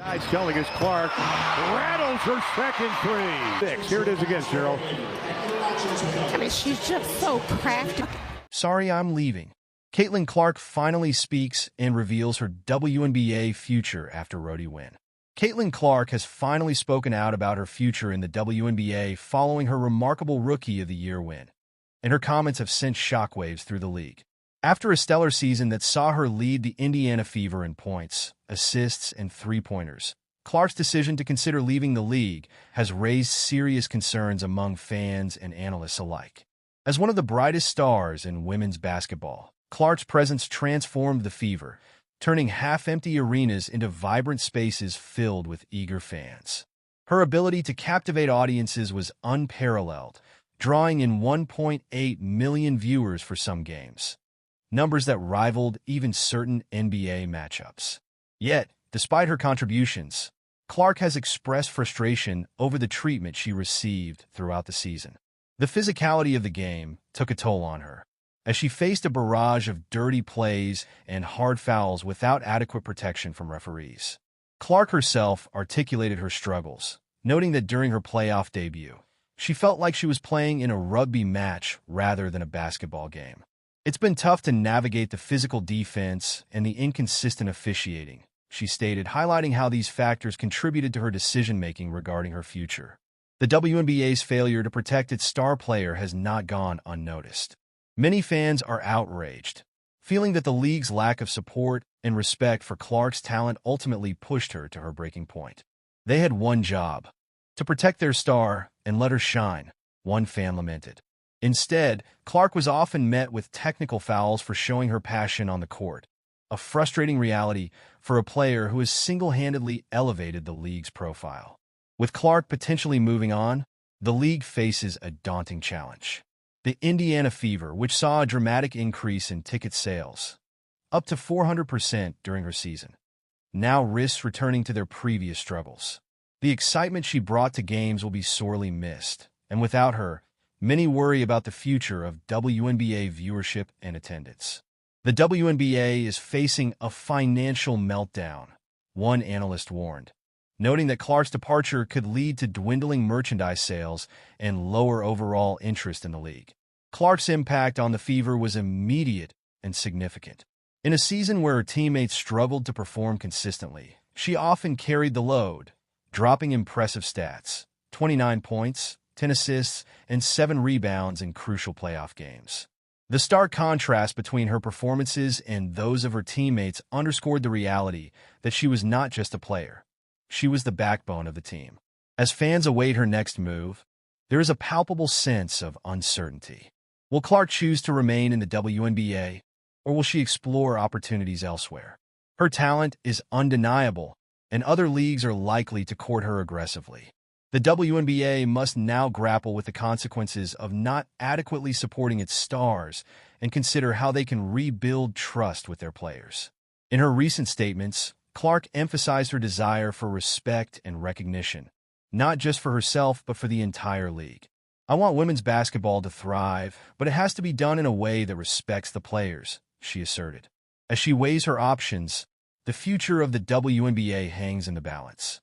Nice telling as Clark rattles her second three. Here it is again, Cheryl. I mean, she's just so crafty. Sorry, I'm leaving. Caitlin Clark finally speaks and reveals her WNBA future after ROTY win. Caitlin Clark has finally spoken out about her future in the WNBA following her remarkable Rookie of the Year win, and her comments have sent shockwaves through the league. After a stellar season that saw her lead the Indiana Fever in points, assists, and three-pointers, Clark's decision to consider leaving the league has raised serious concerns among fans and analysts alike. As one of the brightest stars in women's basketball, Clark's presence transformed the Fever, turning half-empty arenas into vibrant spaces filled with eager fans. Her ability to captivate audiences was unparalleled, drawing in 1.8 million viewers for some games, numbers that rivaled even certain NBA matchups. Yet, despite her contributions, Clark has expressed frustration over the treatment she received throughout the season. The physicality of the game took a toll on her, as she faced a barrage of dirty plays and hard fouls without adequate protection from referees. Clark herself articulated her struggles, noting that during her playoff debut, she felt like she was playing in a rugby match rather than a basketball game. It's been tough to navigate the physical defense and the inconsistent officiating, she stated, highlighting how these factors contributed to her decision-making regarding her future. The WNBA's failure to protect its star player has not gone unnoticed. Many fans are outraged, feeling that the league's lack of support and respect for Clark's talent ultimately pushed her to her breaking point. They had one job: to protect their star and let her shine, one fan lamented. Instead, Clark was often met with technical fouls for showing her passion on the court, a frustrating reality for a player who has single-handedly elevated the league's profile. With Clark potentially moving on, the league faces a daunting challenge. The Indiana Fever, which saw a dramatic increase in ticket sales, up to 400% during her season, now risks returning to their previous struggles. The excitement she brought to games will be sorely missed, and without her, many worry about the future of WNBA viewership and attendance. The WNBA is facing a financial meltdown, one analyst warned, noting that Clark's departure could lead to dwindling merchandise sales and lower overall interest in the league. Clark's impact on the Fever was immediate and significant. In a season where her teammates struggled to perform consistently, she often carried the load, dropping impressive stats: 29 points, 10 assists, and 7 rebounds in crucial playoff games. The stark contrast between her performances and those of her teammates underscored the reality that she was not just a player. She was the backbone of the team. As fans await her next move, there is a palpable sense of uncertainty. Will Clark choose to remain in the WNBA, or will she explore opportunities elsewhere? Her talent is undeniable, and other leagues are likely to court her aggressively. The WNBA must now grapple with the consequences of not adequately supporting its stars and consider how they can rebuild trust with their players. In her recent statements, Clark emphasized her desire for respect and recognition, not just for herself but for the entire league. "I want women's basketball to thrive, but it has to be done in a way that respects the players," she asserted. As she weighs her options, the future of the WNBA hangs in the balance.